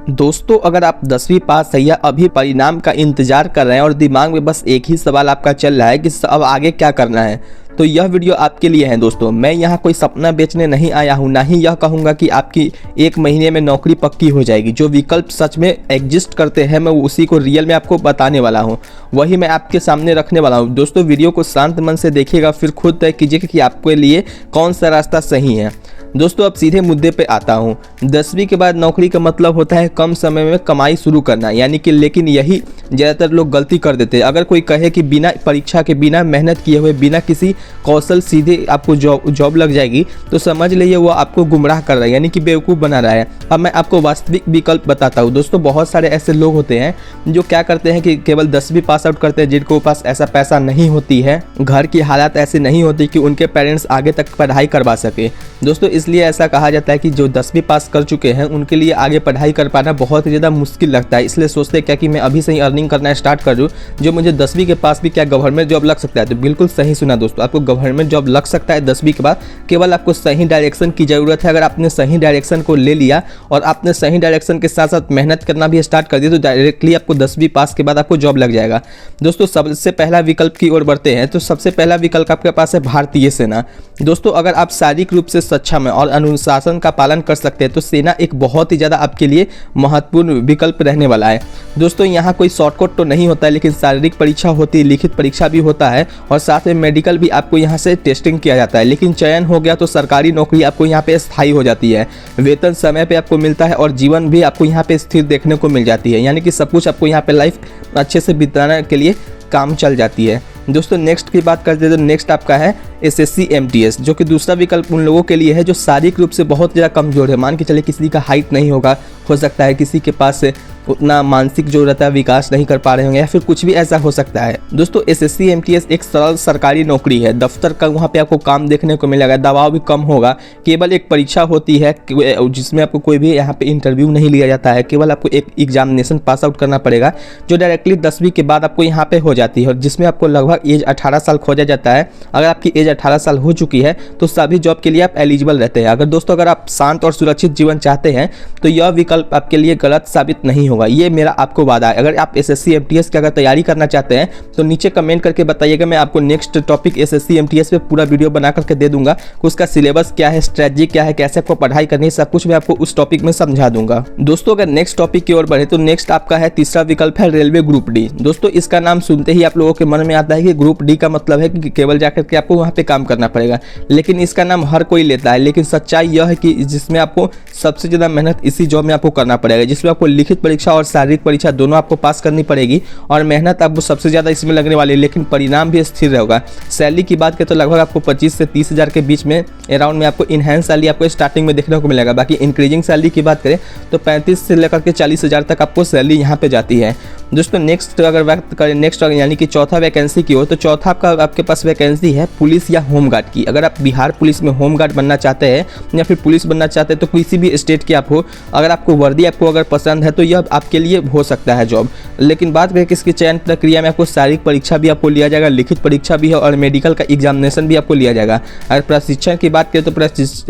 दोस्तों, अगर आप 10वीं पास है या अभी परिणाम का इंतजार कर रहे हैं और दिमाग में बस एक ही सवाल आपका चल रहा है कि अब आगे क्या करना है, तो यह वीडियो आपके लिए है। दोस्तों, मैं यहाँ कोई सपना बेचने नहीं आया हूँ, ना ही यह कहूँगा कि आपकी 1 महीने में नौकरी पक्की हो जाएगी। जो विकल्प सच में एग्जिस्ट करते हैं, मैं उसी को रियल में आपको बताने वाला हूँ, वही मैं आपके सामने रखने वाला हूँ। दोस्तों, वीडियो को शांत मन से देखिएगा, फिर खुद तय कीजिए कि आपके लिए कौन सा रास्ता सही है। दोस्तों, अब सीधे मुद्दे पे आता हूँ। 10वीं के बाद नौकरी का मतलब होता है कम समय में कमाई शुरू करना, यानी कि लेकिन यही ज़्यादातर लोग गलती कर देते हैं। अगर कोई कहे कि बिना परीक्षा के, बिना मेहनत किए हुए, बिना किसी कौशल सीधे आपको जॉब लग जाएगी, तो समझ लीजिए वो आपको गुमराह कर रहा है, यानी कि बेवकूफ़ बना रहा है। अब मैं आपको वास्तविक विकल्प बताता हूँ। दोस्तों, बहुत सारे ऐसे लोग होते हैं जो क्या करते हैं कि केवल 10वीं पास आउट करते हैं, जिनके पास ऐसा पैसा नहीं होती है, घर की हालात ऐसी नहीं होती कि उनके पेरेंट्स आगे तक पढ़ाई करवा सके। दोस्तों, इसलिए ऐसा कहा जाता है कि जो 10वीं पास कर चुके हैं उनके लिए आगे पढ़ाई कर पाना बहुत ही ज़्यादा मुश्किल लगता है। इसलिए सोचते हैं क्या कि मैं अभी से ही अर्निंग करना स्टार्ट कर दूँ, जो मुझे 10वीं के पास भी क्या गवर्नमेंट जॉब लग सकता है। तो बिल्कुल सही सुना दोस्तों, आपको गवर्नमेंट जॉब लग सकता है 10वीं के बाद। केवल आपको सही डायरेक्शन की ज़रूरत है। अगर आपने सही डायरेक्शन को ले लिया और आपने सही डायरेक्शन के साथ साथ मेहनत करना भी स्टार्ट कर दिया, तो डायरेक्टली आपको 10वीं पास के बाद आपको जॉब लग जाएगा। दोस्तों, सबसे पहला विकल्प की ओर बढ़ते हैं। तो सबसे पहला विकल्प आपके पास है भारतीय सेना। दोस्तों, अगर आप शारीरिक रूप से सक्षम है और अनुशासन का पालन कर सकते हैं, तो सेना एक बहुत ही ज़्यादा आपके लिए महत्वपूर्ण विकल्प रहने वाला है। दोस्तों, यहाँ कोई शॉर्टकट तो नहीं होता है, लेकिन शारीरिक परीक्षा होती है, लिखित परीक्षा भी होता है और साथ में मेडिकल भी आपको यहाँ से टेस्टिंग किया जाता है। लेकिन चयन हो गया तो सरकारी नौकरी आपको यहाँ पे स्थायी हो जाती है, वेतन समय पे आपको मिलता है और जीवन भी आपको यहाँ पे स्थिर देखने को मिल जाती है, यानी कि सब कुछ आपको यहाँ पे लाइफ अच्छे से बिताने के लिए काम चल जाती है। दोस्तों, नेक्स्ट की बात करते हैं तो नेक्स्ट आपका है SSC MTS, जो कि दूसरा विकल्प उन लोगों के लिए है जो शारीरिक रूप से बहुत ज़्यादा कमजोर है। मान के चलिए किसी का हाइट नहीं होगा, हो सकता है किसी के पास उतना मानसिक जो रहता है विकास नहीं कर पा रहे होंगे, या फिर कुछ भी ऐसा हो सकता है। दोस्तों, SSC MTS एक सरल सरकारी नौकरी है। दफ्तर का वहाँ पे आपको काम देखने को मिलेगा, दबाव भी कम होगा। केवल एक परीक्षा होती है जिसमें आपको कोई भी यहाँ पे इंटरव्यू नहीं लिया जाता है, केवल आपको एक एग्जामिनेशन पास आउट करना पड़ेगा, जो डायरेक्टली 10वीं के बाद आपको यहाँ पे हो जाती है और जिसमें आपको लगभग एज 18 साल खोजा जाता है। अगर आपकी एज 18 साल हो चुकी है तो सभी जॉब के लिए आप एलिजिबल रहते हैं। अगर आप शांत और सुरक्षित जीवन चाहते हैं तो यह विकल्प आपके लिए गलत साबित नहीं होगा, ये मेरा आपको वादा है। अगर आप SSC MTS की अगर तैयारी करना चाहते हैं तो नीचे कमेंट करके बताइएगा, मैं आपको नेक्स्ट टॉपिक SSC MTS पे पूरा वीडियो बना करके दे दूंगा। उसका सिलेबस क्या है, स्ट्रेटजी क्या है, कैसे आपको पढ़ाई करनी है, सब कुछ मैं आपको उस टॉपिक में समझा दूंगा। दोस्तों, अगर नेक्स्ट टॉपिक की ओर बढ़े तो नेक्स्ट आपका है तीसरा विकल्प है रेलवे ग्रुप डी। दोस्तों, इसका नाम सुनते ही आप लोगों के मन में आता है कि ग्रुप डी का मतलब है कि केवल जाकर के आपको वहाँ पे काम करना पड़ेगा, लेकिन इसका नाम हर कोई लेता है। लेकिन सच्चाई यह है कि जिसमें आपको सबसे ज़्यादा मेहनत इसी जॉब में आपको करना पड़ेगा, जिसमें आपको लिखित परीक्षा और शारीरिक परीक्षा दोनों आपको पास करनी पड़ेगी और मेहनत आपको सबसे ज़्यादा इसमें लगने वाली है, लेकिन परिणाम भी स्थिर रहेगा। सैलरी की बात करें तो लगभग आपको 25 से 30 हज़ार के बीच में अराउंड में आपको इनहेंस सैलरी आपको स्टार्टिंग में देखने को मिलेगा। बाकी इंक्रीजिंग सैलरी की बात करें तो 35 से लेकर के 40 हज़ार तक आपको सैलरी यहाँ पे जाती है। दोस्तों, नेक्स्ट अगर बात करें नेक्स्ट यानी कि चौथा वैकेंसी की हो, तो चौथा आपके पास वैकेंसी है पुलिस या होमगार्ड की। अगर आप बिहार पुलिस में होमगार्ड बनना चाहते हैं या फिर पुलिस बनना चाहते हैं, तो किसी भी स्टेट के आप हो, अगर आपको वर्दी आपको अगर पसंद है तो यह आपके लिए हो सकता है जॉब। लेकिन बात करें कि इसकी चयन प्रक्रिया में आपको शारीरिक परीक्षा भी आपको लिया जाएगा, लिखित परीक्षा भी है और मेडिकल का एग्जामिनेशन भी आपको लिया जाएगा। अगर प्रशिक्षण की बात करें तो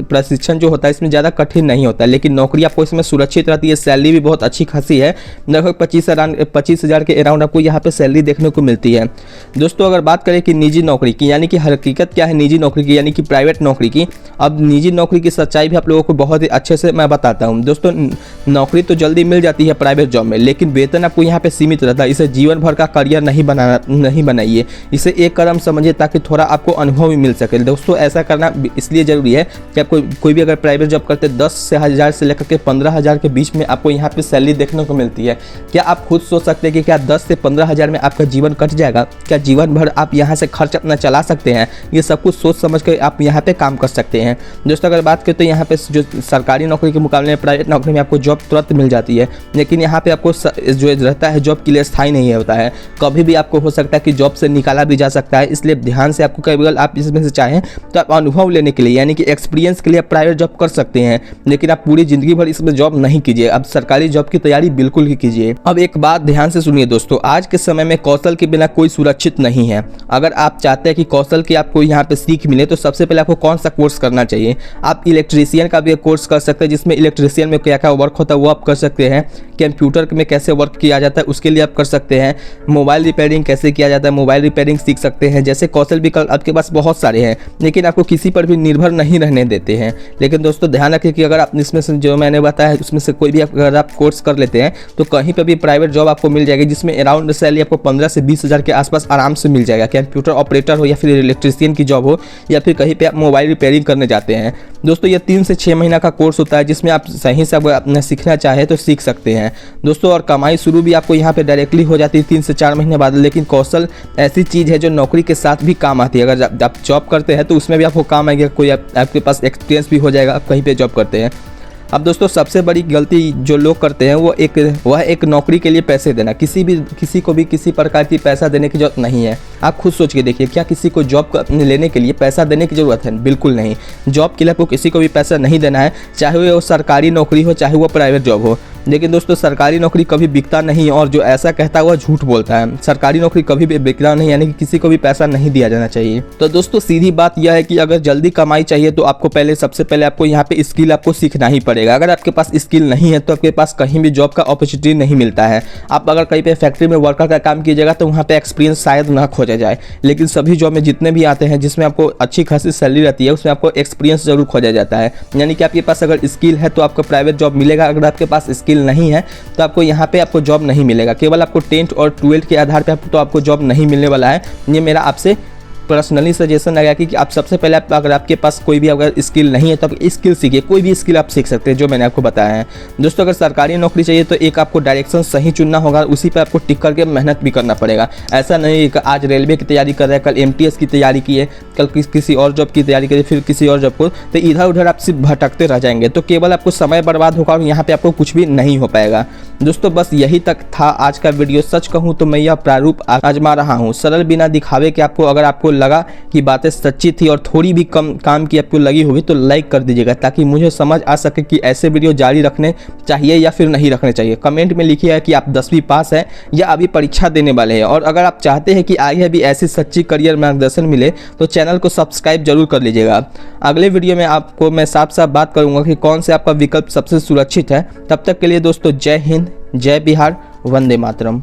प्रशिक्षण जो होता है इसमें ज़्यादा कठिन नहीं होता है, लेकिन नौकरी आपको इसमें सुरक्षित रहती है। सैलरी भी बहुत अच्छी खासी है, लगभग 25 हज़ार के अराउंड आपको यहाँ पे सैलरी देखने को मिलती है। दोस्तों, अगर बात करें कि निजी नौकरी की, यानी कि हकीकत क्या है निजी नौकरी की, यानी कि प्राइवेट नौकरी की, अब निजी नौकरी की सच्चाई भी आप लोगों को बहुत ही अच्छे से मैं बताता हूँ। दोस्तों, नौकरी तो जल्दी मिल जाती है प्राइवेट जॉब में, लेकिन वेतन आपको यहाँ पे सीमित रहता है। इसे जीवन भर का करियर नहीं बनाइए, इसे एक कदम समझिए ताकि थोड़ा आपको अनुभव भी मिल सके। दोस्तों, ऐसा करना इसलिए जरूरी है कि आपको कोई भी अगर प्राइवेट जॉब करते 10 हज़ार से लेकर के 15 हज़ार के बीच में आपको यहाँ पे सैलरी देखने को मिलती है। क्या आप खुद सोच सकते हैं कि क्या 10 से 15 हज़ार में आपका जीवन कट जाएगा? क्या जीवन भर आप यहाँ से खर्च अपना चला सकते हैं? ये सब कुछ सोच समझ कर आप यहाँ पे काम कर सकते हैं। दोस्तों, अगर बात करें तो यहाँ पे जो सरकारी नौकरी के मुकाबले में प्राइवेट नौकरी में आपको जॉब तुरंत मिल जाती है, लेकिन यहाँ पे आपको जो रहता है जॉब के लिए स्थायी नहीं होता है। कभी भी आपको हो सकता है कि जॉब से निकाला भी जा सकता है, इसलिए ध्यान से आपको केवल आप इसमें से चाहें तो आप अनुभव लेने के लिए यानी कि एक्सपीरियंस के लिए आप प्राइवेट जॉब कर सकते हैं, लेकिन आप पूरी जिंदगी भर इसमें जॉब नहीं कीजिए। अब सरकारी जॉब की तैयारी बिल्कुल ही कीजिए। अब एक बात ध्यान ध्यान से सुनिए दोस्तों, आज के समय में कौशल के बिना कोई सुरक्षित नहीं है। अगर आप चाहते हैं कि कौशल की आपको यहाँ पे सीख मिले तो सबसे पहले आपको कौन सा कोर्स करना चाहिए। आप इलेक्ट्रीशियन का भी कोर्स कर सकते हैं, जिसमें इलेक्ट्रीशियन में क्या क्या वर्क होता है वो आप कर सकते हैं। कंप्यूटर में कैसे वर्क किया जाता है उसके लिए आप कर सकते हैं। मोबाइल रिपेयरिंग कैसे किया जाता है, मोबाइल रिपेयरिंग सीख सकते हैं। जैसे कौशल विकल्प आपके पास बहुत सारे हैं, लेकिन आपको किसी पर भी निर्भर नहीं रहने देते हैं। लेकिन दोस्तों ध्यान रखिए कि अगर आप इसमें से जो मैंने बताया उसमें से कोई भी अगर आप कोर्स कर लेते हैं तो कहीं पर भी प्राइवेट जॉब आपको मिल जाएगी, जिसमें अराउंड सैलरी आपको 15 से 20 हज़ार के आसपास आराम से मिल जाएगा। कंप्यूटर ऑपरेटर हो या फिर इलेक्ट्रीशियन की जॉब हो या फिर कहीं पे आप मोबाइल रिपेयरिंग करने जाते हैं। दोस्तों ये 3 से 6 महीना का कोर्स होता है, जिसमें आप सही से अपना सीखना चाहे तो सीख सकते हैं दोस्तों। और कमाई शुरू भी आपको यहाँ पे डायरेक्टली हो जाती है 3 से 4 महीने बाद। लेकिन कौशल ऐसी चीज़ है जो नौकरी के साथ भी काम आती है। अगर आप जॉब करते हैं तो उसमें भी आपको काम आएगा, कोई आपके पास एक्सपीरियंस भी हो जाएगा आप कहीं पे जॉब करते हैं। अब दोस्तों सबसे बड़ी गलती जो लोग करते हैं वह एक नौकरी के लिए पैसे देना। किसी को भी किसी प्रकार की पैसा देने की जरूरत नहीं है। आप खुद सोच के देखिए, क्या किसी को जॉब लेने के लिए पैसा देने की ज़रूरत है? बिल्कुल नहीं। जॉब के लिए आपको किसी को भी पैसा नहीं देना है, चाहे वो सरकारी नौकरी हो चाहे वो प्राइवेट जॉब हो। लेकिन दोस्तों सरकारी नौकरी कभी बिकता नहीं, और जो ऐसा कहता है वह झूठ बोलता है। सरकारी नौकरी कभी भी बिकता नहीं, यानी कि किसी को भी पैसा नहीं दिया जाना चाहिए। तो दोस्तों सीधी बात यह है कि अगर जल्दी कमाई चाहिए तो आपको सबसे पहले आपको यहाँ पे स्किल आपको सीखना ही पड़ेगा। अगर आपके पास स्किल नहीं है तो आपके पास कहीं भी जॉब का अपॉर्चुनिटी नहीं मिलता है। आप अगर कहीं पे फैक्ट्री में वर्कर का काम कीजिएगा तो वहाँ पे एक्सपीरियंस शायद ना खोजा जाए, लेकिन सभी जॉब में जितने भी आते हैं जिसमें आपको अच्छी खासी सैलरी रहती है उसमें आपको एक्सपीरियंस जरूर खोजा जाता है। यानी कि आपके पास अगर स्किल है तो आपको प्राइवेट जॉब मिलेगा। अगर आपके पास स्किल नहीं है तो आपको यहाँ पे आपको जॉब नहीं मिलेगा। केवल आपको 10th और 12th के आधार पे तो आपको जॉब नहीं मिलने वाला है। ये मेरा आपसे पर्सनली सजेशन लगा कि आप सबसे पहले अगर आपके पास कोई भी अगर स्किल नहीं है तो आप स्किल सीखिए। कोई भी स्किल आप सीख सकते हैं जो मैंने आपको बताया है। दोस्तों अगर सरकारी नौकरी चाहिए तो एक आपको डायरेक्शन सही चुनना होगा, उसी पे आपको टिक करके मेहनत भी करना पड़ेगा। ऐसा नहीं कि आज रेलवे की तैयारी कर रहे हैं, कल MTS की तैयारी की है, कल किसी और जॉब की तैयारी करिए, फिर किसी और जॉब को, तो इधर उधर आप सिर्फ भटकते रह जाएंगे। तो केवल आपको समय बर्बाद होगा और यहाँ पे आपको कुछ भी नहीं हो पाएगा। दोस्तों बस यही तक था आज का वीडियो। सच कहूँ तो मैं यह प्रारूप आजमा रहा हूँ, सरल बिना दिखावे के। अगर आपको लगा कि बातें सच्ची थी और थोड़ी भी कम काम की आपको लगी होगी तो लाइक कर दीजिएगा, ताकि मुझे समझ आ सके कि ऐसे वीडियो जारी रखने चाहिए या फिर नहीं रखने चाहिए। कमेंट में लिखिए कि आप 10वीं पास हैं या अभी परीक्षा देने वाले हैं। और अगर आप चाहते हैं कि आगे भी ऐसी सच्ची करियर मार्गदर्शन मिले तो चैनल को सब्सक्राइब जरूर कर लीजिएगा। अगले वीडियो में आपको मैं साफ साफ बात करूंगा कि कौन से आपका विकल्प सबसे सुरक्षित है। तब तक के लिए दोस्तों जय हिंद, जय बिहार, वंदे मातरम।